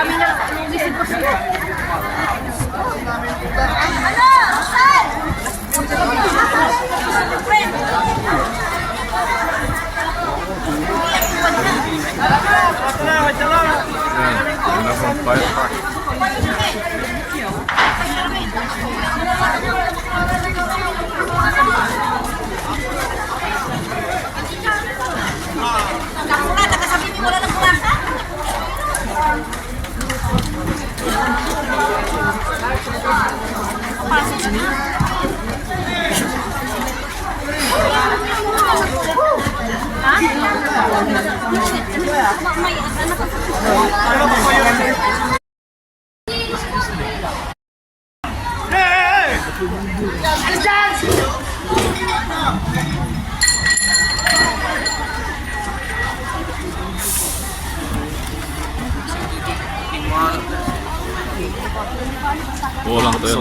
kami na lumisid ko sila. Ano? Saan? Una from Fire Park. Nakulat, nakasabi niyo wala ng kulasa? Pasok na. Ha? May anak ako. Ano ba yun? Hey! Walang tayo.